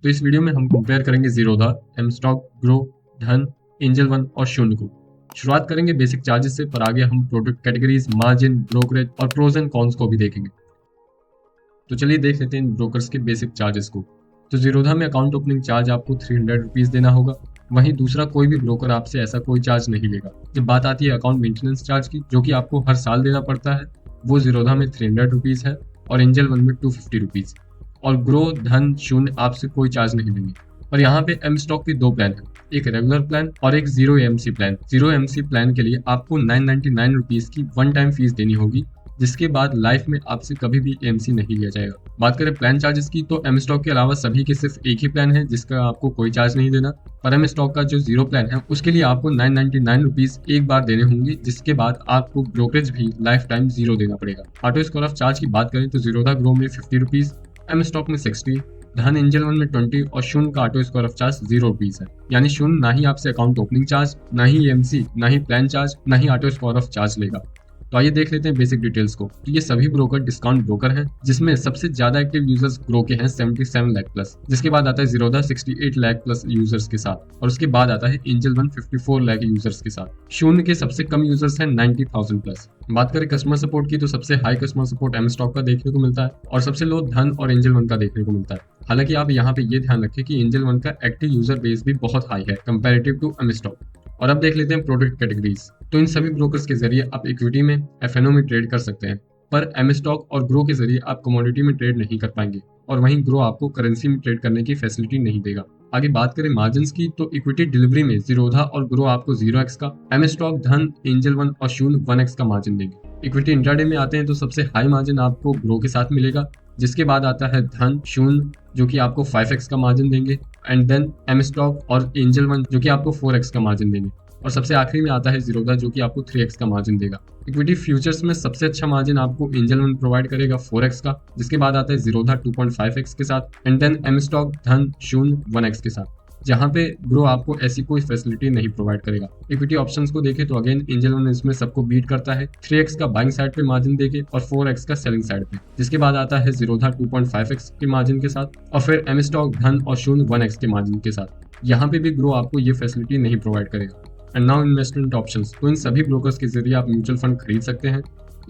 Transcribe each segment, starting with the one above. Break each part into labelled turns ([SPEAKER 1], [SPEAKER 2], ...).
[SPEAKER 1] तो इस वीडियो में हम कंपेयर करेंगे जीरोधा, एम स्टॉक, ग्रो, धन, एंजल वन और शून्य को। शुरुआत करेंगे बेसिक चार्जेस से, पर आगे हम प्रोडक्ट कैटेगरीज, मार्जिन, ब्रोकरेज और प्रोज एंड कॉन्स को भी देखेंगे। तो चलिए देख लेते हैं इन ब्रोकर्स के बेसिक चार्जेस को। तो जीरोधा में अकाउंट ओपनिंग चार्ज आपको 300 रुपीज देना होगा। वहीं दूसरा कोई भी ब्रोकर आपसे ऐसा कोई चार्ज नहीं लेगा। जब बात आती है अकाउंट मेंटेनेंस चार्ज की, जो कि आपको हर साल देना पड़ता है, वो जीरोधा में 300 रुपीज है और एंजल वन में 250 रुपीज। और ग्रो, धन, शून्य आपसे कोई चार्ज नहीं लेंगे। और यहाँ पे एम स्टॉक के दो प्लान है, एक रेगुलर प्लान और एक zero MC plan. Zero MC plan के लिए आपको 999 रुपीज की वन टाइम फीस देनी होगी, जिसके बाद लाइफ में आपसे कभी भी एमसी नहीं लिया जाएगा। बात करें प्लान चार्जेस की, तो एम स्टॉक के अलावा सभी के सिर्फ एक ही प्लान है जिसका आपको कोई चार्ज नहीं देना। पर एम स्टॉक का जो जीरो प्लान है उसके लिए आपको 999 रुपीज एक बार देने होंगे, जिसके बाद आपको ब्रोकरेज भी लाइफ टाइम जीरो देना पड़ेगा। ऑटो स्कोर ऑफ चार्ज की बात करें तो जीरोधा ग्रो में 50 रुपीज, एम स्टॉक में 60, धन एंजल वन में 20 और शून्य का auto score of charge 0 rupees है। यानी शून्य ना ही आपसे अकाउंट ओपनिंग चार्ज, ना ही एमसी, ना ही प्लान चार्ज, ना ही ऑटो स्कोर ऑफ चार्ज लेगा। तो आइए देख लेते हैं बेसिक डिटेल्स को। तो ये सभी ब्रोकर डिस्काउंट ब्रोकर हैं, जिसमें सबसे ज्यादा एक्टिव यूजर्स ग्रो के हैं 77 लाख प्लस। जिसके बाद आता है जीरोधा 68 लाख प्लस यूजर्स के साथ, और उसके बाद आता है एंजल वन 54 लाख यूजर्स के साथ। शून्य के सबसे कम यूजर्स हैं 90,000 प्लस। बात करें कस्टमर सपोर्ट की, तो सबसे हाई कस्टमर सपोर्ट एम स्टॉक का देखने को मिलता है और सबसे लो धन और एंजल वन का देखने को मिलता है। हालांकि आप यहाँ पे ये ध्यान रखें कि एंजल वन का एक्टिव यूजर बेस भी बहुत हाई है कंपैरेटिव टू एम स्टॉक। और अब देख लेते हैं प्रोडक्ट कैटेगरीज। तो इन सभी ब्रोकर्स के जरिए आप इक्विटी में, एफएनओ में ट्रेड कर सकते हैं, पर एम स्टॉक और ग्रो के जरिए आप कमोडिटी में ट्रेड नहीं कर पाएंगे, और वहीं ग्रो आपको करेंसी में ट्रेड करने की फैसिलिटी नहीं देगा। आगे बात करें मार्जिन की, तो इक्विटी डिलीवरी में जीरोधा और ग्रो आपको 0x का, एम स्टॉक, धन, एंजल वन और शून्य 1x का मार्जिन देंगे। इक्विटी इंट्राडे में आते हैं तो सबसे हाई मार्जिन आपको ग्रो के साथ मिलेगा, जिसके बाद आता है धन, शून्य, जो कि आपको 5x का मार्जिन देंगे, एंड देन एम स्टॉक और एंजल वन, जो कि आपको 4x का मार्जिन देंगे। और सबसे आखिरी में आता है जीरोधा, जो कि आपको 3x का मार्जिन देगा। इक्विटी फ्यूचर्स में सबसे अच्छा मार्जिन आपको एंजल वन प्रोवाइड करेगा 4x का, जिसके बाद आता है जीरोधा 2.5x के साथ, एंड देन एम स्टॉक, धन, शून्य 1x के साथ, जहां पे ग्रो आपको ऐसी कोई फैसिलिटी नहीं प्रोवाइड करेगा। इक्विटी ऑप्शंस को देखें तो अगेन एंजल वन इसमें सबको बीट करता है 3x का बाइंग साइड पे मार्जिन देके और 4x का सेलिंग साइड पे। जिसके बाद आता है जीरोधा 2.5x के मार्जिन के साथ, और फिर एम स्टॉक, धन और शून्य 1x के मार्जिन के साथ। यहाँ पे भी ग्रो आपको ये फैसिलिटी नहीं प्रोवाइड करेगा। And now investment options. तो इन सभी ब्रोकर्स के जरिए आप म्यूचुअल फंड खरीद सकते हैं।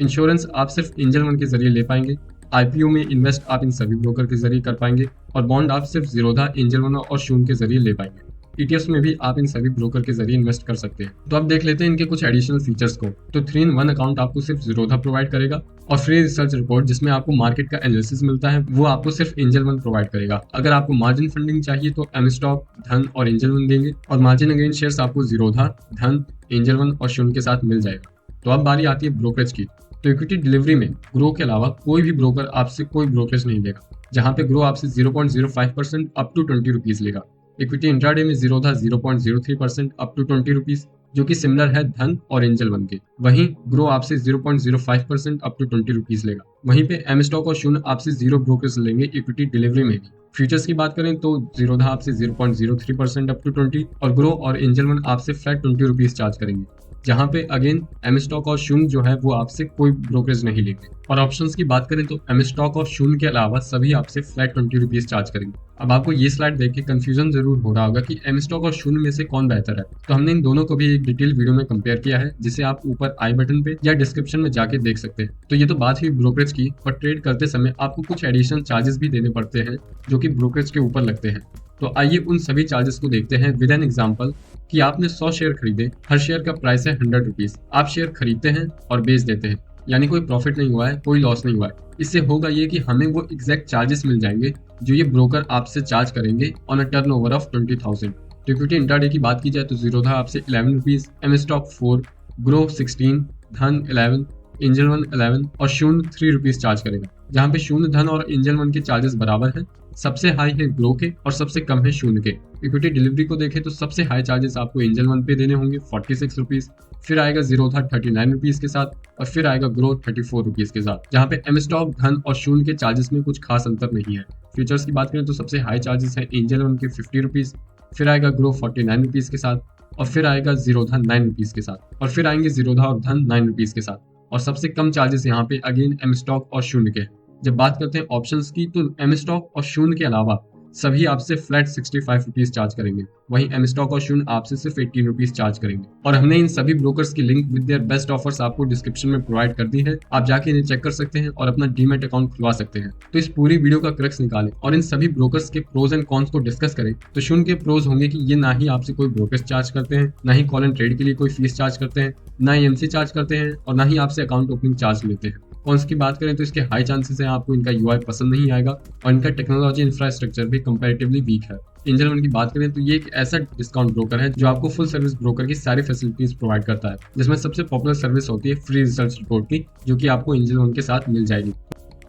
[SPEAKER 1] इंश्योरेंस आप सिर्फ एंजल वन के जरिए ले पाएंगे। आईपीओ में इन्वेस्ट आप इन सभी ब्रोकर के जरिए कर पाएंगे, और बॉन्ड आप सिर्फ जीरोधा, एंजल वन और शून्य के जरिए ले पाएंगे। ईटीएफ्स में भी आप इन सभी ब्रोकर के जरिए इन्वेस्ट कर सकते हैं। तो अब देख लेते हैं इनके कुछ एडिशनल फीचर्स को। तो 3-in-1 अकाउंट आपको सिर्फ जीरोधा प्रोवाइड करेगा, और फ्री रिसर्च रिपोर्ट जिसमें आपको मार्केट का एनालिसिस मिलता है, वो आपको सिर्फ एंजल वन प्रोवाइड करेगा। अगर आपको मार्जिन फंडिंग चाहिए तो एम स्टॉक, धन और एंजल वन देंगे, और मार्जिन अगेंस्ट शेयर्स आपको जीरोधा, धन, एंजल वन और शून्य के साथ मिल जाएगा। तो अब बारी आती है ब्रोकरेज की। तो इक्विटी डिलीवरी में ग्रो के अलावा कोई भी ब्रोकर आपसे कोई ब्रोकरेज नहीं लेगा, जहां पे ग्रो आपसे 0.05% अप टू 20 रुपीज लेगा। इक्विटी इंट्राडे में जीरोधा 0.03% अप टू 20 रुपीज, जो कि सिमिलर है धन और एंजल वन के। वहीं ग्रो आपसे 0.05% अप टू 20 रुपीज लेगा। वहीं पे एम स्टॉक और शून्य आपसे 0 ब्रोकरेज लेंगे इक्विटी डिलीवरी में भी। फ्यूचर्स की बात करें तो जीरोधा आपसे 0.03% अप टू 20, और ग्रो और एंजल वन आपसे फ्लैट 20 रुपीज चार्ज करेंगे, जहां पे अगेन एम स्टॉक और शून्य जो है वो आपसे कोई ब्रोकरेज नहीं लेंगे। और ऑप्शंस की बात करें तो एम स्टॉक और शून्य के अलावा सभी आपसे फ्लैट 20 रुपीज चार्ज करेंगे। अब आपको ये स्लाइड देख के कंफ्यूजन जरूर हो रहा होगा कि एम स्टॉक और शून्य में से कौन बेहतर है। तो हमने इन दोनों को भी एक डिटेल वीडियो में कंपेयर किया है, जिसे आप ऊपर आई बटन पे या डिस्क्रिप्शन में जाके देख सकते हैं। तो ये तो बात हुई ब्रोकरेज की, पर ट्रेड करते समय आपको कुछ एडिशनल चार्जेस भी देने पड़ते हैं, जो कि ब्रोकरेज के ऊपर लगते हैं। तो आइए उन सभी चार्जेस को देखते हैं विद एन एग्जांपल। कि आपने 100 शेयर खरीदे, हर शेयर का प्राइस है 100 रुपीज। आप शेयर खरीदते हैं और बेच देते हैं, यानी कोई प्रॉफिट नहीं हुआ है, कोई लॉस नहीं हुआ है। इससे होगा ये कि हमें वो एग्जैक्ट चार्जेस मिल जाएंगे जो ये ब्रोकर आपसे चार्ज करेंगे ऑन अ टर्नओवर ऑफ 20,000। तो इक्विटी इंट्राडे की बात की जाए तो जीरोधा आपसे 11 रुपीज, एम स्टॉक 4, ग्रो 16, धन 11, एंजल वन 11 और शून्य 3 रुपीज चार्ज करेगा। जहाँ पे शून्य, धन और एंजल वन के चार्जेस बराबर हैं। सबसे हाई है ग्रो के और सबसे कम है शून्य के। इक्विटी डिलीवरी को देखें तो सबसे हाई चार्जेस आपको एंजल वन पे देने होंगे 46 रुपीज, फिर आएगा जीरोधा 39 रुपीज के साथ, और फिर आएगा ग्रो 34 रुपीज के साथ, जहाँ पे एम स्टॉक, धन और शून्य के चार्जेस में कुछ खास अंतर नहीं है। फ्यूचर्स की बात करें तो सबसे हाई चार्जेस है एंजल वन के 50 रुपीज, फिर आएगा ग्रो 49 रुपीज के साथ, और फिर आएगा जीरोधा 9 रुपीज के साथ, और फिर आएंगे जीरोधा और धन 9 रुपीज के साथ, और सबसे कम चार्जेस यहाँ पे अगेन एम स्टॉक और शून्य के। जब बात करते हैं ऑप्शंस की, तो एम स्टॉक और शून्य के अलावा सभी आपसे फ्लैट 65 रुपीज चार्ज करेंगे। वहीं एम स्टॉक और शून्य आपसे सिर्फ 18 रुपीज चार्ज करेंगे। और हमने इन सभी ब्रोकर्स की link with their best offers आपको डिस्क्रिप्शन में प्रोवाइड कर दी है। आप जाके इन्हें चेक कर सकते हैं और अपना डीमैट अकाउंट खुलवा सकते हैं। तो इस पूरी वीडियो का क्रक्स निकालें और इन सभी ब्रोकर्स के प्रोज एंड कॉन्स को डिस्कस करें। तो शून्य के प्रोज होंगे कि ये ना ही आपसे कोई ब्रोकर्स चार्ज करते हैं, ना ही कॉल एंड ट्रेड के लिए कोई फीस चार्ज करते हैं, ना ही एमसी चार्ज करते हैं और ना ही आपसे अकाउंट ओपनिंग चार्ज लेते हैं। कॉन्स की बात करें तो इसके हाई चांसेस हैं आपको इनका यूआई पसंद नहीं आएगा और इनका टेक्नोलॉजी इंफ्रास्ट्रक्चर भी कंपैरेटिवली वीक है। एंजल वन की बात करें तो ये एक ऐसा डिस्काउंट ब्रोकर है जो आपको फुल सर्विस ब्रोकर की सारी फैसिलिटीज प्रोवाइड करता है, जिसमें सबसे पॉपुलर सर्विस होती है फ्री रिजल्ट रिपोर्ट की, जो कि आपको एंजल वन के साथ मिल जाएगी।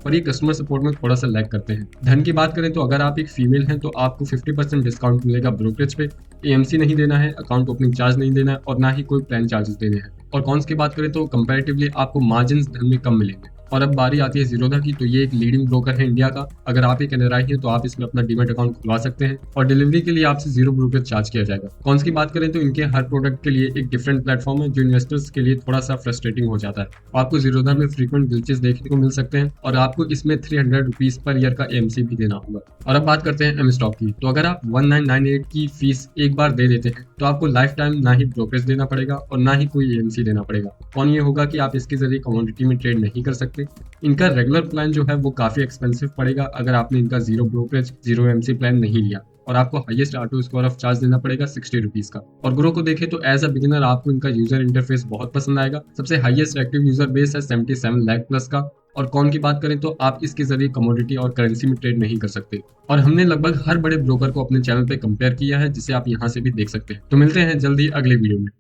[SPEAKER 1] और ये कस्टमर सपोर्ट में थोड़ा सा लैग करते हैं। धन की बात करें तो अगर आप एक फीमेल हैं तो आपको 50% डिस्काउंट मिलेगा ब्रोकरेज पे। एएमसी नहीं देना है, अकाउंट ओपनिंग चार्ज नहीं देना है और ना ही कोई प्लान चार्जेस देने हैं। और कॉन्स की बात करें तो कंपैरेटिवली आपको मार्जिन धन में कम मिलेंगे। और अब बारी आती है जीरोधा की। तो ये एक लीडिंग ब्रोकर है इंडिया का। अगर आप एक एनआरआई हैं तो आप इसमें अपना डीमैट अकाउंट खुलवा सकते हैं और डिलीवरी के लिए आपसे 0 ब्रोकर चार्ज किया जाएगा। कॉन्स की बात करें तो इनके हर प्रोडक्ट के लिए एक डिफरेंट प्लेटफॉर्म है, जो इन्वेस्टर्स के लिए थोड़ा सा फ्रस्ट्रेटिंग हो जाता है। आपको जीरोधा में फ्रीक्वेंट ग्लिचेस देखने को मिल सकते हैं और आपको इसमें 300 रुपीज पर ईयर का एमसी भी देना होगा। और अब बात करते हैं एम स्टॉक की। तो अगर आप 1998 की फीस एक बार दे देते हैं तो आपको लाइफ टाइम ना ही ब्रोकरेज देना पड़ेगा और ना ही कोई एमसी देना पड़ेगा। कौन ये होगा कि आप इसके जरिए कमोडिटी में ट्रेड नहीं कर सकते। इनका रेगुलर प्लान जो है वो काफी एक्सपेंसिव पड़ेगा अगर आपने इनका 0 ब्रोकरेज 0 एमसी प्लान नहीं लिया। और आपको highest auto score of charge देना पड़ेगा 60 रुपीज का। और ग्रो को देखें तो एज अ बिगिनर आपको इनका यूजर इंटरफेस बहुत पसंद आएगा। सबसे हाईएस्ट एक्टिव यूजर बेस है 77 लाख प्लस का। और कौन की बात करें तो आप इसके जरिए कमोडिटी और करेंसी में ट्रेड नहीं कर सकते। और हमने लगभग हर बड़े ब्रोकर को अपने चैनल पे कंपेयर किया है, जिसे आप यहाँ से भी देख सकते हैं। तो मिलते हैं जल्दी अगले वीडियो में।